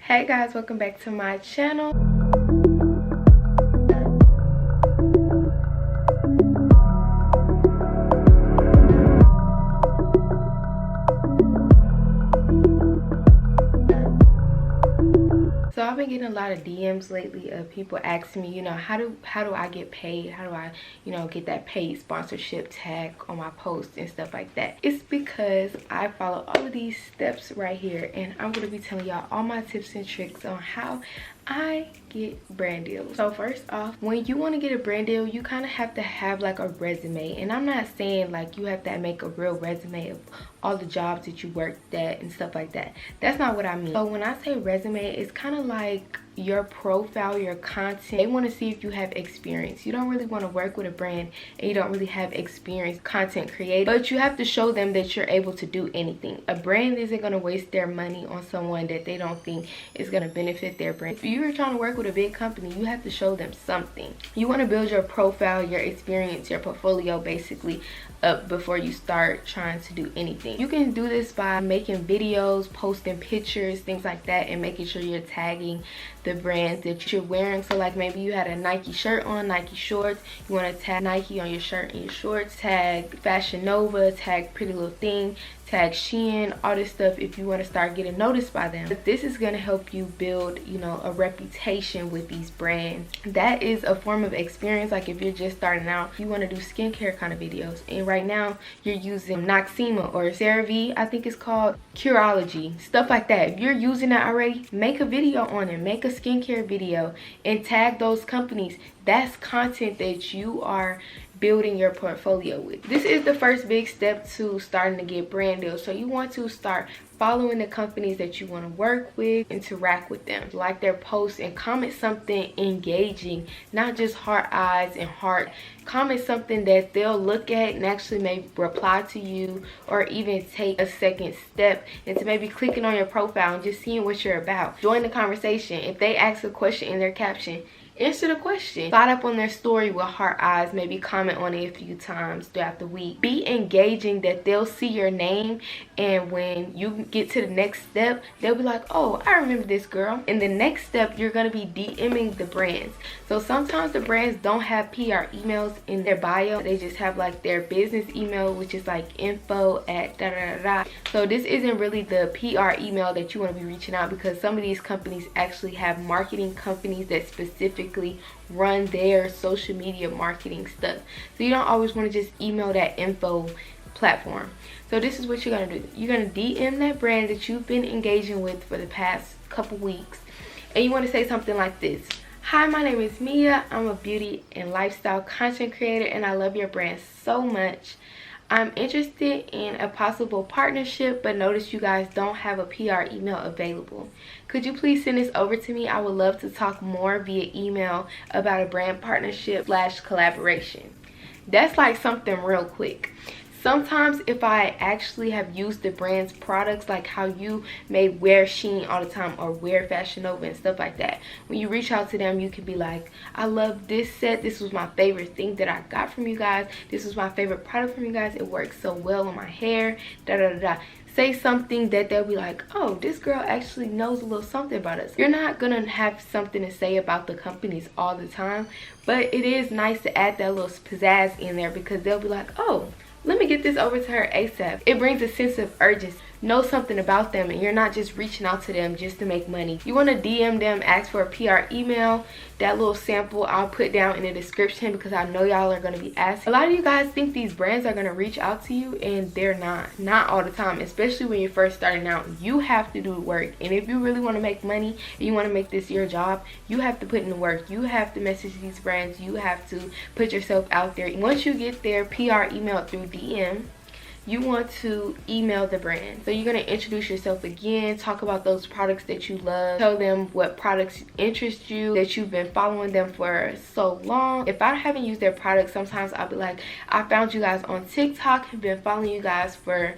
Hey guys, welcome back to my channel. So I've been getting a lot of DMs lately of people asking me, how do I get paid? How do I, get that paid sponsorship tag on my posts and stuff like that? It's because I follow all of these steps right here, and I'm going to be telling y'all all my tips and tricks on how I get brand deals. So first off, when you want to get a brand deal, you kind of have to have like a resume, and I'm not saying like you have to make a real resume of all the jobs that you worked at and stuff like that. That's not what I mean. So when I say resume, it's kind of like your profile, your content. They want to see if you have experience. You don't really want to work with a brand and you don't really have experience content creating, but you have to show them that you're able to do anything. A brand isn't going to waste their money on someone that they don't think is going to benefit their brand. If you're trying to work with a big company, you have to show them something. You want to build your profile, your experience, your portfolio basically up before you start trying to do anything. You can do this by making videos, posting pictures, things like that, and making sure you're tagging the brands that you're wearing. So like maybe you had a Nike shirt on, Nike shorts, you want to tag Nike on your shirt and your shorts, tag Fashion Nova, tag Pretty Little Thing, tag Shein, all this stuff if you want to start getting noticed by them. But this is going to help you build, a reputation with these brands. That is a form of experience. Like if you're just starting out, you want to do skincare kind of videos, and right now you're using Noxema or CeraVe, I think it's called, Curology, stuff like that. If you're using that already, make a video on it, make a skincare video and tag those companies. That's content that you are building your portfolio with. This is the first big step to starting to get brand deals. So you want to start following the companies that you want to work with, interact with them, like their posts, and comment something engaging, not just heart eyes and heart. Comment something that they'll look at and actually maybe reply to you, or even take a second step into maybe clicking on your profile and just seeing what you're about. Join the conversation. If they ask a question in their caption, answer the question. Slide up on their story with heart eyes, maybe comment on it a few times throughout the week. Be engaging that they'll see your name, and when you get to the next step, they'll be like, oh, I remember this girl. In the next step, you're going to be DMing the brands. So sometimes the brands don't have PR emails in their bio. They just have like their business email, which is like info@da-da-da-da. So this isn't really the PR email that you want to be reaching out, because some of these companies actually have marketing companies that specifically run their social media marketing stuff. So you don't always want to just email that info platform. So this is what you're going to do. You're going to DM that brand that you've been engaging with for the past couple weeks, and you want to say something like this. Hi, my name is Mia. I'm a beauty and lifestyle content creator, and I love your brand so much. I'm interested in a possible partnership, but notice you guys don't have a PR email available. Could you please send this over to me? I would love to talk more via email about a brand partnership / collaboration. That's like something real quick. Sometimes if I actually have used the brand's products, like how you may wear Shein all the time or wear Fashion Nova and stuff like that, when you reach out to them, you can be like, I love this set. This was my favorite thing that I got from you guys. This was my favorite product from you guys. It works so well on my hair, da da da da. Say something that they'll be like, oh, this girl actually knows a little something about us. You're not gonna have something to say about the companies all the time, but it is nice to add that little pizzazz in there, because they'll be like, oh, let me get this over to her ASAP. It brings a sense of urgency. Know something about them, and you're not just reaching out to them just to make money. You want to DM them, ask for a PR email. That little sample I'll put down in the description, because I know y'all are going to be asking. A lot of you guys think these brands are going to reach out to you, and they're not all the time, especially when you're first starting out. You have to do the work, and if you really want to make money and you want to make this your job, you have to put in the work. You have to message these brands. You have to put yourself out there. Once you get their PR email through DM, you want to email the brand. So you're going to introduce yourself again, talk about those products that you love, tell them what products interest you, that you've been following them for so long. If I haven't used their products, sometimes I'll be like, I found you guys on TikTok, have been following you guys for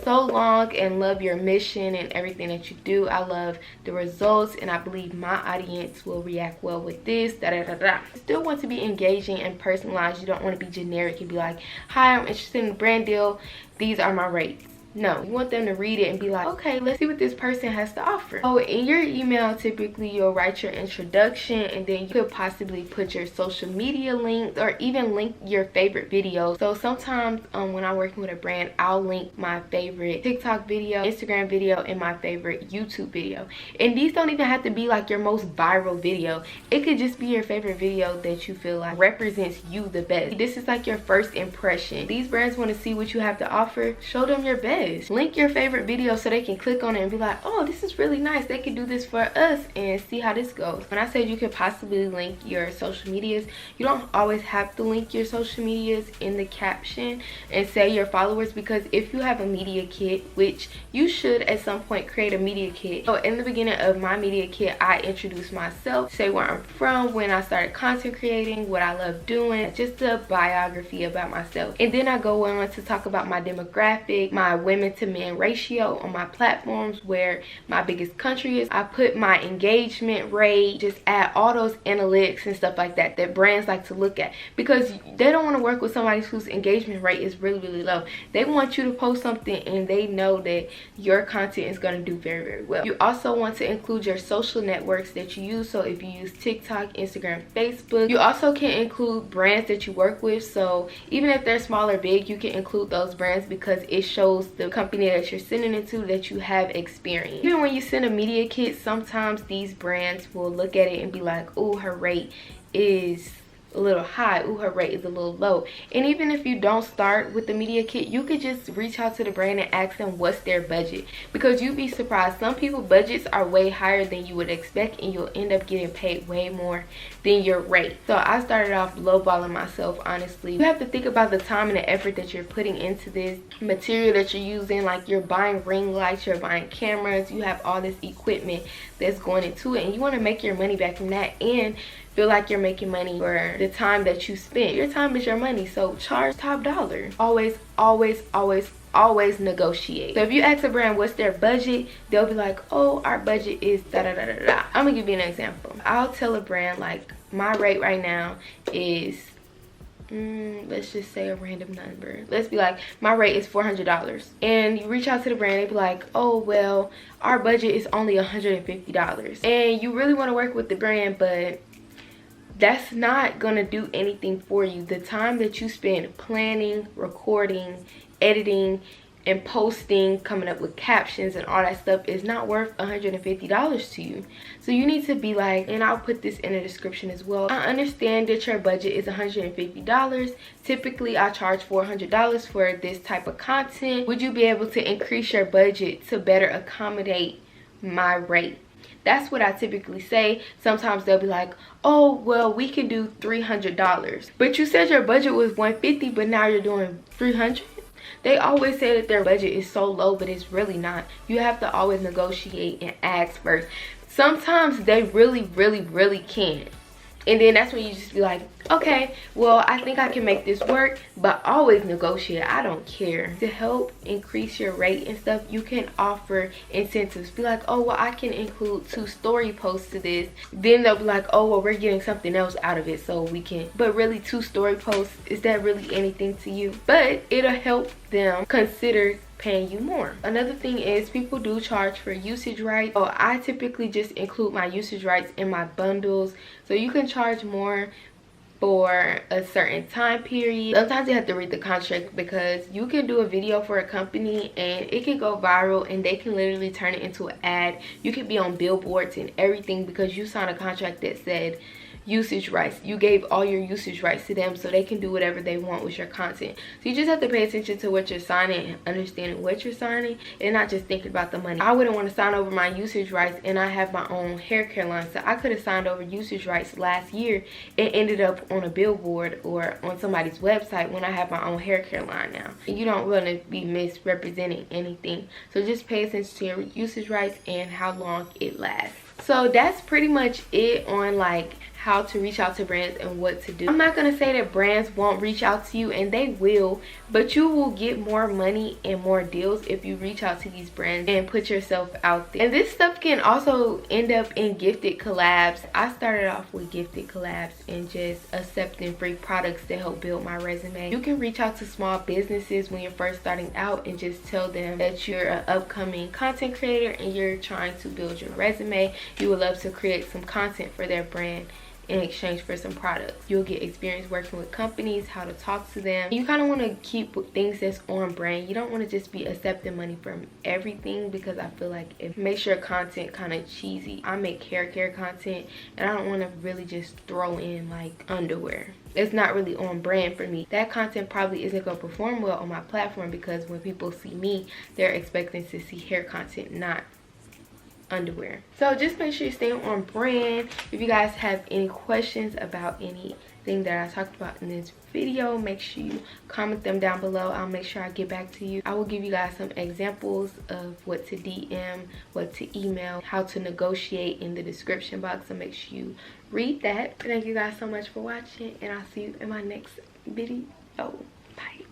so long and love your mission and everything that you do. I love the results, and I believe my audience will react well with this, da da da da. Still want to be engaging and personalized. You don't want to be generic and be like, hi, I'm interested in a brand deal, these are my rates. No, you want them to read it and be like, okay, let's see what this person has to offer. So in your email, typically you'll write your introduction, and then you could possibly put your social media links or even link your favorite videos. So sometimes when I'm working with a brand, I'll link my favorite TikTok video, Instagram video, and my favorite YouTube video. And these don't even have to be like your most viral video. It could just be your favorite video that you feel like represents you the best. This is like your first impression. These brands want to see what you have to offer. Show them your best. Link your favorite video so they can click on it and be like, oh, this is really nice, they can do this for us, and see how this goes. When I said you could possibly link your social medias, you don't always have to link your social medias in the caption and say your followers, because if you have a media kit, which you should at some point create a media kit. So in the beginning of my media kit, I introduce myself, say where I'm from, when I started content creating, what I love doing, just a biography about myself. And then I go on to talk about my demographic, my women to men ratio on my platforms, where my biggest country is. I put my engagement rate, just add all those analytics and stuff like that that brands like to look at, because they don't want to work with somebody whose engagement rate is really low. They want you to post something and they know that your content is going to do very well. You also want to include your social networks that you use. So if you use TikTok, Instagram, Facebook, you also can include brands that you work with. So even if they're small or big, you can include those brands, because it shows the company that you're sending it to that you have experience. Even when you send a media kit, sometimes these brands will look at it and be like, oh, her rate is a little high, ooh, her rate is a little low. And even if you don't start with the media kit, you could just reach out to the brand and ask them what's their budget, because you'd be surprised, some people budgets are way higher than you would expect, and you'll end up getting paid way more than your rate. So I started off lowballing myself, honestly. You have to think about the time and the effort that you're putting into this material that you're using. Like, you're buying ring lights, you're buying cameras, you have all this equipment that's going into it, and you want to make your money back from that and feel like you're making money for the time that you spent. Your time is your money, so charge top dollar. Always negotiate. So if you ask a brand what's their budget, they'll be like, oh, our budget is da da da da da. I'm gonna give you an example. I'll tell a brand like, my rate right now is let's just say a random number. Let's be like, my rate is $400. And you reach out to the brand, they be like, oh, well, our budget is only $150. And you really want to work with the brand, but that's not gonna do anything for you. The time that you spend planning, recording, editing, and posting, coming up with captions and all that stuff is not worth $150 to you. So you need to be like, and I'll put this in the description as well, I understand that your budget is $150. Typically I charge $400 for this type of content. Would you be able to increase your budget to better accommodate my rate? That's what I typically say. Sometimes they'll be like, oh, well, we can do $300. But you said your budget was $150, but now you're doing $300. They always say that their budget is so low, but it's really not. You have to always negotiate and ask first. Sometimes they really can. And then that's when you just be like, okay, well, I think I can make this work, but always negotiate. I don't care. To help increase your rate and stuff, you can offer incentives. Be like, oh, well, I can include 2 story posts to this. Then they'll be like, oh, well, we're getting something else out of it, so we can. But really, 2 story posts, is that really anything to you? But it'll help them consider paying you more. Another thing is, people do charge for usage rights. So I typically just include my usage rights in my bundles, so you can charge more for a certain time period. Sometimes you have to read the contract, because you can do a video for a company and it can go viral and they can literally turn it into an ad. You can be on billboards and everything because you signed a contract that said usage rights. You gave all your usage rights to them, so they can do whatever they want with your content. So you just have to pay attention to what you're signing and understanding what you're signing, and not just thinking about the money. I wouldn't want to sign over my usage rights and I have my own hair care line, so I could have signed over usage rights last year and ended up on a billboard or on somebody's website when I have my own hair care line now. And you don't want to be misrepresenting anything, so just pay attention to your usage rights and how long it lasts. So that's pretty much it on like how to reach out to brands and what to do. I'm not gonna say that brands won't reach out to you, and they will, but you will get more money and more deals if you reach out to these brands and put yourself out there. And this stuff can also end up in gifted collabs. I started off with gifted collabs and just accepting free products to help build my resume. You can reach out to small businesses when you're first starting out and just tell them that you're an upcoming content creator and you're trying to build your resume. You would love to create some content for their brand in exchange for some products. You'll get experience working with companies, how to talk to them. You kind of want to keep things that's on brand. You don't want to just be accepting money from everything, because I feel like it makes your content kind of cheesy. I make hair care content and I don't want to really just throw in like underwear. It's not really on brand for me. That content probably isn't going to perform well on my platform, because when people see me, they're expecting to see hair content, not underwear. So just make sure you stay on brand. If you guys have any questions about anything that I talked about in this video, make sure you comment them down below. I'll make sure I get back to you. I will give you guys some examples of what to DM, what to email, how to negotiate in the description box, so make sure you read that. Thank you guys so much for watching, and I'll see you in my next video. Bye.